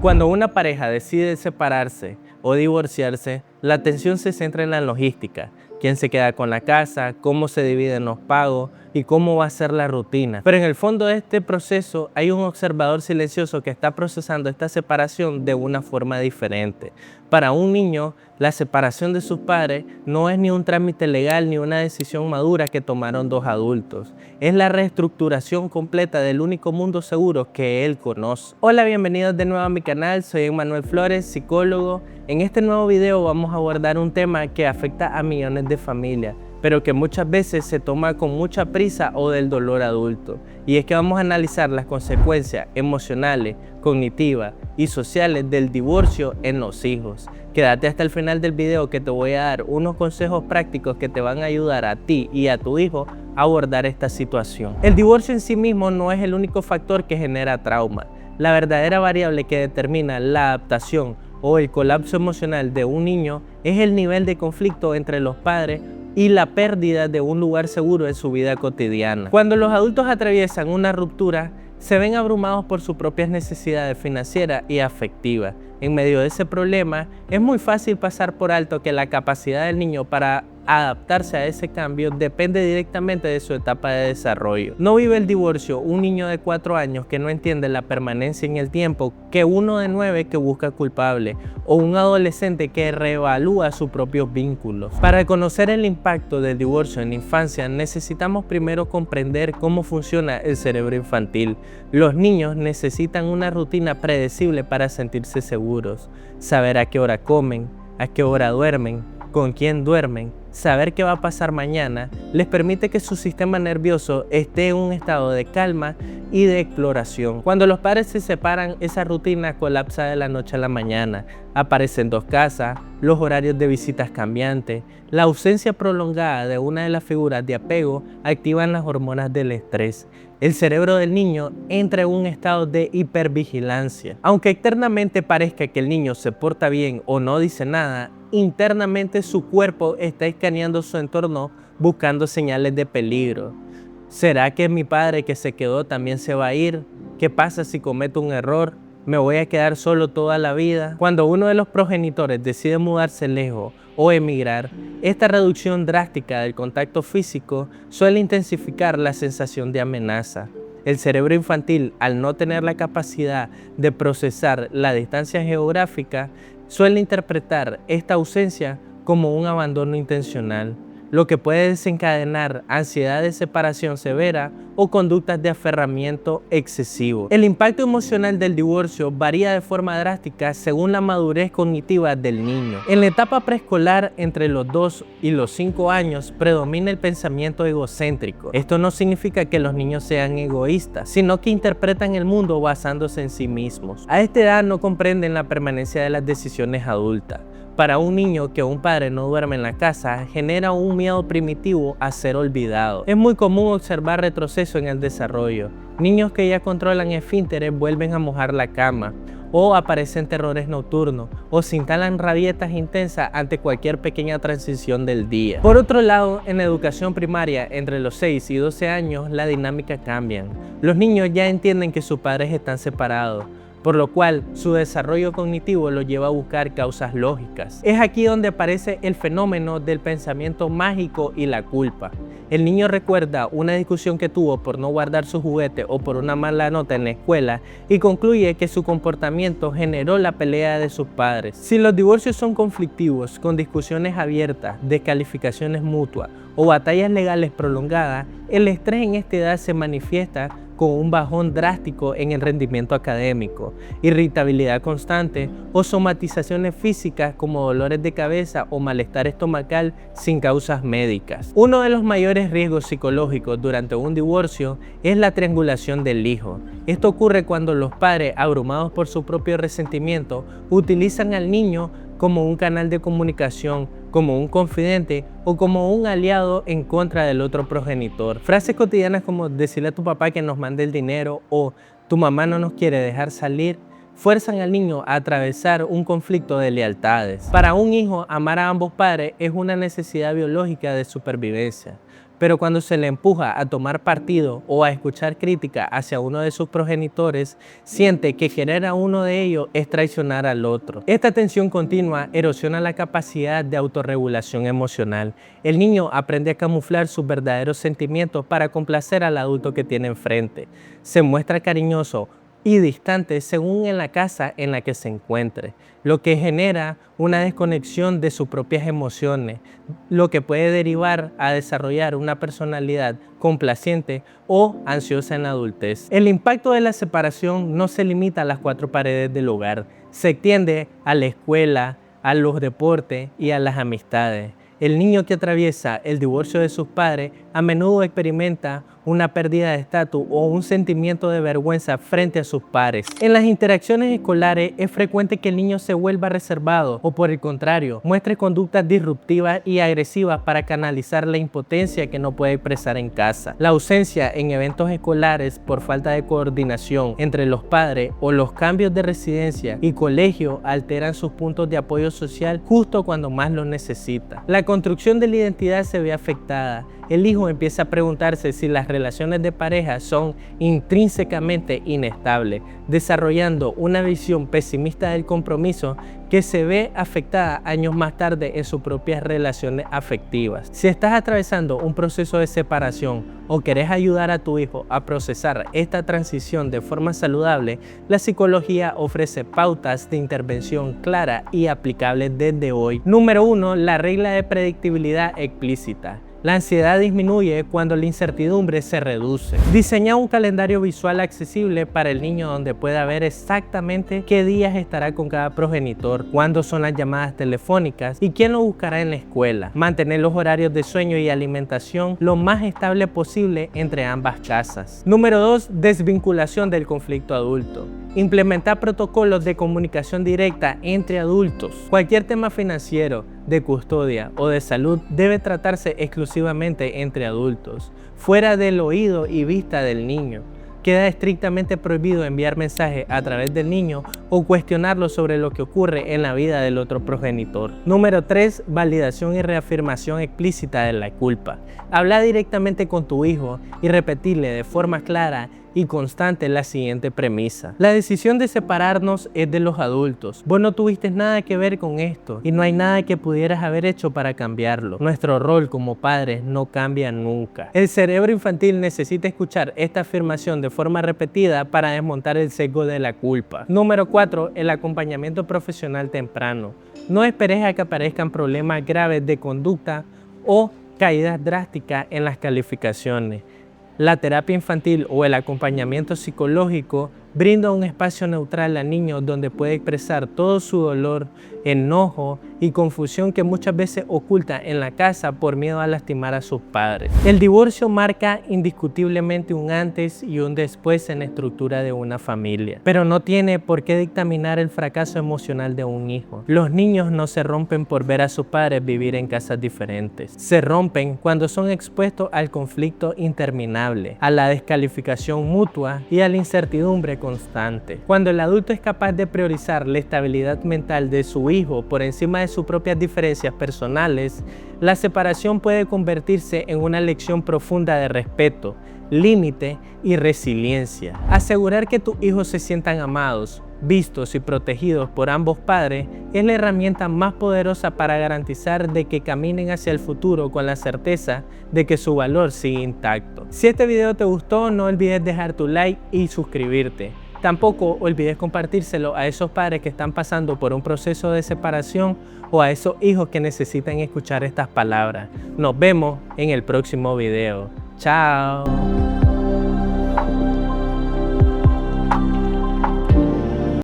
Cuando una pareja decide separarse o divorciarse, la atención se centra en la logística, quién se queda con la casa, cómo se dividen los pagos y cómo va a ser la rutina. Pero en el fondo de este proceso hay un observador silencioso que está procesando esta separación de una forma diferente. Para un niño, la separación de sus padres no es ni un trámite legal ni una decisión madura que tomaron dos adultos. Es la reestructuración completa del único mundo seguro que él conoce. Hola, bienvenidos de nuevo a mi canal, soy Emmanuel Flores, psicólogo. En este nuevo video vamos a abordar un tema que afecta a millones de familias, pero que muchas veces se toma con mucha prisa o del dolor adulto. Y es que vamos a analizar las consecuencias emocionales, cognitivas y sociales del divorcio en los hijos. Quédate hasta el final del video que te voy a dar unos consejos prácticos que te van a ayudar a ti y a tu hijo a abordar esta situación. El divorcio en sí mismo no es el único factor que genera trauma. La verdadera variable que determina la adaptación o el colapso emocional de un niño es el nivel de conflicto entre los padres y la pérdida de un lugar seguro en su vida cotidiana. Cuando los adultos atraviesan una ruptura, se ven abrumados por sus propias necesidades financieras y afectivas. En medio de ese problema, es muy fácil pasar por alto que la capacidad del niño para adaptarse a ese cambio depende directamente de su etapa de desarrollo. No vive el divorcio un niño de 4 años que no entiende la permanencia en el tiempo que uno de 9 que busca culpable o un adolescente que reevalúa sus propios vínculos. Para conocer el impacto del divorcio en la infancia necesitamos primero comprender cómo funciona el cerebro infantil. Los niños necesitan una rutina predecible para sentirse seguros, saber a qué hora comen, a qué hora duermen, con quién duermen. Saber qué va a pasar mañana les permite que su sistema nervioso esté en un estado de calma y de exploración. Cuando los padres se separan, esa rutina colapsa de la noche a la mañana. Aparecen dos casas, los horarios de visitas cambiantes, la ausencia prolongada de una de las figuras de apego activan las hormonas del estrés. El cerebro del niño entra en un estado de hipervigilancia. Aunque externamente parezca que el niño se porta bien o no dice nada, internamente su cuerpo está escaneando su entorno buscando señales de peligro. ¿Será que mi padre que se quedó también se va a ir? ¿Qué pasa si cometo un error? ¿Me voy a quedar solo toda la vida? Cuando uno de los progenitores decide mudarse lejos o emigrar, esta reducción drástica del contacto físico suele intensificar la sensación de amenaza. El cerebro infantil, al no tener la capacidad de procesar la distancia geográfica, suele interpretar esta ausencia como un abandono intencional, lo que puede desencadenar ansiedad de separación severa o conductas de aferramiento excesivo. El impacto emocional del divorcio varía de forma drástica según la madurez cognitiva del niño. En la etapa preescolar, entre los 2 y los 5 años, predomina el pensamiento egocéntrico. Esto no significa que los niños sean egoístas, sino que interpretan el mundo basándose en sí mismos. A esta edad no comprenden la permanencia de las decisiones adultas. Para un niño que un padre no duerme en la casa genera un miedo primitivo a ser olvidado. Es muy común observar retroceso en el desarrollo. Niños que ya controlan esfínteres vuelven a mojar la cama, o aparecen terrores nocturnos, o se instalan rabietas intensas ante cualquier pequeña transición del día. Por otro lado, en la educación primaria, entre los 6 y 12 años, la dinámica cambia. Los niños ya entienden que sus padres están separados, por lo cual su desarrollo cognitivo lo lleva a buscar causas lógicas. Es aquí donde aparece el fenómeno del pensamiento mágico y la culpa. El niño recuerda una discusión que tuvo por no guardar su juguete o por una mala nota en la escuela y concluye que su comportamiento generó la pelea de sus padres. Si los divorcios son conflictivos, con discusiones abiertas, descalificaciones mutuas o batallas legales prolongadas, el estrés en esta edad se manifiesta con un bajón drástico en el rendimiento académico, irritabilidad constante o somatizaciones físicas como dolores de cabeza o malestar estomacal sin causas médicas. Uno de los mayores riesgos psicológicos durante un divorcio es la triangulación del hijo. Esto ocurre cuando los padres, abrumados por su propio resentimiento, utilizan al niño como un canal de comunicación, como un confidente o como un aliado en contra del otro progenitor. Frases cotidianas como decirle a tu papá que nos mande el dinero o tu mamá no nos quiere dejar salir fuerzan al niño a atravesar un conflicto de lealtades. Para un hijo, amar a ambos padres es una necesidad biológica de supervivencia. pero cuando se le empuja a tomar partido o a escuchar crítica hacia uno de sus progenitores, siente que querer a uno de ellos es traicionar al otro. Esta tensión continua erosiona la capacidad de autorregulación emocional. El niño aprende a camuflar sus verdaderos sentimientos para complacer al adulto que tiene enfrente. Se muestra cariñoso y distante según en la casa en la que se encuentre, lo que genera una desconexión de sus propias emociones, lo que puede derivar a desarrollar una personalidad complaciente o ansiosa en la adultez. El impacto de la separación no se limita a las cuatro paredes del hogar, se extiende a la escuela, a los deportes y a las amistades. El niño que atraviesa el divorcio de sus padres a menudo experimenta una pérdida de estatus o un sentimiento de vergüenza frente a sus pares. En las interacciones escolares es frecuente que el niño se vuelva reservado o, por el contrario, muestre conductas disruptivas y agresivas para canalizar la impotencia que no puede expresar en casa. La ausencia en eventos escolares por falta de coordinación entre los padres o los cambios de residencia y colegio alteran sus puntos de apoyo social justo cuando más lo necesita. La construcción de la identidad se ve afectada. El hijo empieza a preguntarse si las relaciones de pareja son intrínsecamente inestables, desarrollando una visión pesimista del compromiso que se ve afectada años más tarde en sus propias relaciones afectivas. Si estás atravesando un proceso de separación o querés ayudar a tu hijo a procesar esta transición de forma saludable, la psicología ofrece pautas de intervención claras y aplicables desde hoy. Número 1. La regla de predictibilidad explícita. La ansiedad disminuye cuando la incertidumbre se reduce. Diseña un calendario visual accesible para el niño donde pueda ver exactamente qué días estará con cada progenitor, cuándo son las llamadas telefónicas y quién lo buscará en la escuela. Mantener los horarios de sueño y alimentación lo más estable posible entre ambas casas. Número 2. Desvinculación del conflicto adulto. Implementar protocolos de comunicación directa entre adultos. Cualquier tema financiero, de custodia o de salud debe tratarse exclusivamente entre adultos, fuera del oído y vista del niño. Queda estrictamente prohibido enviar mensajes a través del niño o cuestionarlo sobre lo que ocurre en la vida del otro progenitor. Número 3. Validación y reafirmación explícita de la culpa. Habla directamente con tu hijo y repetirle de forma clara y constante la siguiente premisa: la decisión de separarnos es de los adultos. Vos no tuviste nada que ver con esto y no hay nada que pudieras haber hecho para cambiarlo. Nuestro rol como padres no cambia nunca. El cerebro infantil necesita escuchar esta afirmación de forma repetida para desmontar el sesgo de la culpa. Número 4. El acompañamiento profesional temprano. No esperes a que aparezcan problemas graves de conducta o caídas drásticas en las calificaciones. La terapia infantil o el acompañamiento psicológico brinda un espacio neutral al niño donde puede expresar todo su dolor, enojo y confusión que muchas veces oculta en la casa por miedo a lastimar a sus padres. El divorcio marca indiscutiblemente un antes y un después en la estructura de una familia, pero no tiene por qué dictaminar el fracaso emocional de un hijo. Los niños no se rompen por ver a sus padres vivir en casas diferentes. Se rompen cuando son expuestos al conflicto interminable, a la descalificación mutua y a la incertidumbre constante. Cuando el adulto es capaz de priorizar la estabilidad mental de su hijo por encima de sus propias diferencias personales, la separación puede convertirse en una lección profunda de respeto, límite y resiliencia. Asegurar que tus hijos se sientan amados, vistos y protegidos por ambos padres es la herramienta más poderosa para garantizar de que caminen hacia el futuro con la certeza de que su valor sigue intacto. Si este video te gustó, no olvides dejar tu like y suscribirte. Tampoco olvides compartírselo a esos padres que están pasando por un proceso de separación o a esos hijos que necesitan escuchar estas palabras. Nos vemos en el próximo video. Chao.